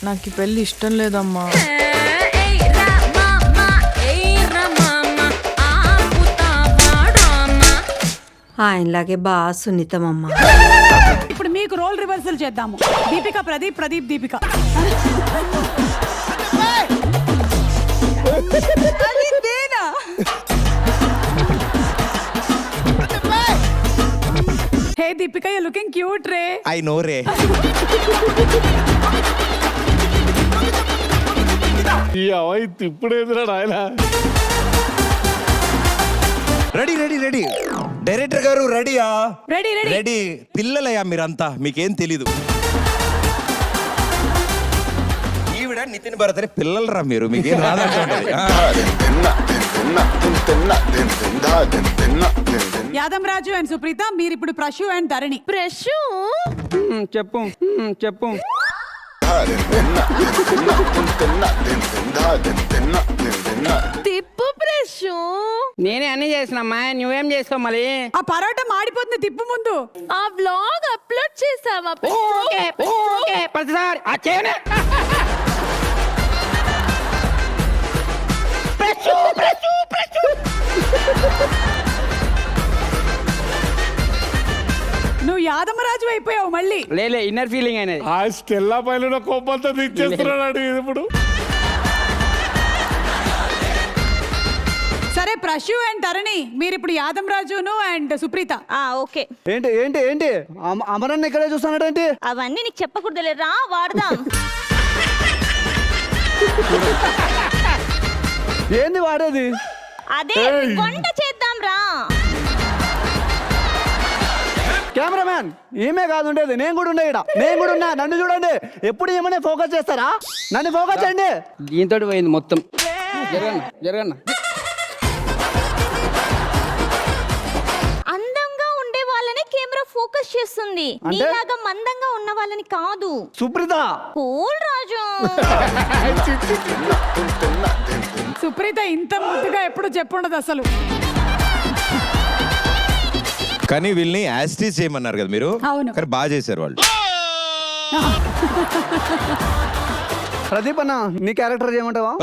నాకు ఈ పెళ్లి ఇష్టం లేదమ్మా. ఆయనలాగే బాగా సున్నితమమ్మా. ఇప్పుడు మీకు రోల్ రివర్సల్ చేద్దాము. Deepika Pradeep, Pradeep Deepika. Hey Deepika, you looking cute రే. ఐ నో రే. ఇప్పుడేదిరా నాయన. Ready ready ready. డైరెక్టర్ గారు రెడీయా? Ready ready ready. పిల్లలయ్యా మీరంతా, మీకేం తెలీదు. ఈవిడ నితిన్ భరత్ అనే పిల్లలరా మీరు, మీకేం రాదంటే. యాదం రాజు అండ్ సుప్రీత, మీరు ఇప్పుడు ప్రశు అండ్ ధరణి. ప్రశు చెప్పు చెప్పు. తిప్పు ప్రశు. నేనే అన్ని చేసినమ్మా, నువ్వేం చేస్తావు మళ్ళీ? ఆ పరోటా మాడిపోతుంది, తిప్పు ముందు. ఆ వ్లాగ్ అప్లోడ్ చేసావా? ప్రతిసారి ఆ చేయనే. నువ్వు యాదమరాజు అయిపోయావు మళ్ళీ. లేలే, ఇన్నర్ ఫీలింగ్ అనేది. ఆ స్టెల్లా పైన కోపంతో తెచ్చేస్తున్నాడు ఇప్పుడు. సరే ప్రశు అండ్ ధరణి, మీరు ఇప్పుడు యాదం రాజును అండ్ సుప్రీత. ఓకే. ఏంటి ఏంటి ఏంటి అమరన్న ఇక్కడే చూస్తున్నాడేంటి? అవన్నీ నీకు చెప్పకూడదులే, రా వాడదాం. ఏంది వాడేది? అదే వంట చేద్దాం రా. కెమెరామ్యాన్ ఈమె కాదు ఉండేది, నేను కూడా ఉండే ఇక్కడ. నేను కూడా ఉన్నా, నన్ను చూడండి. ఎప్పుడు ఏమైనా ఫోకస్ చేస్తారా? నన్ను ఫోకస్ చేయండి. దీంతో పోయింది మొత్తం. జరగన్న జరగన్న. అందంగా ఉండే వాళ్ళని కెమెరా ఫోకస్ చేస్తుంది, నీలాగా మందంగా ఉన్న వాళ్ళని కాదు. సుప్రీత కూల్ రాజు. సుప్రీత ఇంత ముద్దుగా ఎప్పుడు చెప్పుండదు అసలు. కానీ వీళ్ళని యాస్టీస్ చేయమన్నారు కదా మీరు. అవును. కానీ బాగా చేశారు వాళ్ళు. ప్రదీప్ అన్న, నీ క్యారెక్టర్ చేయమంటావా?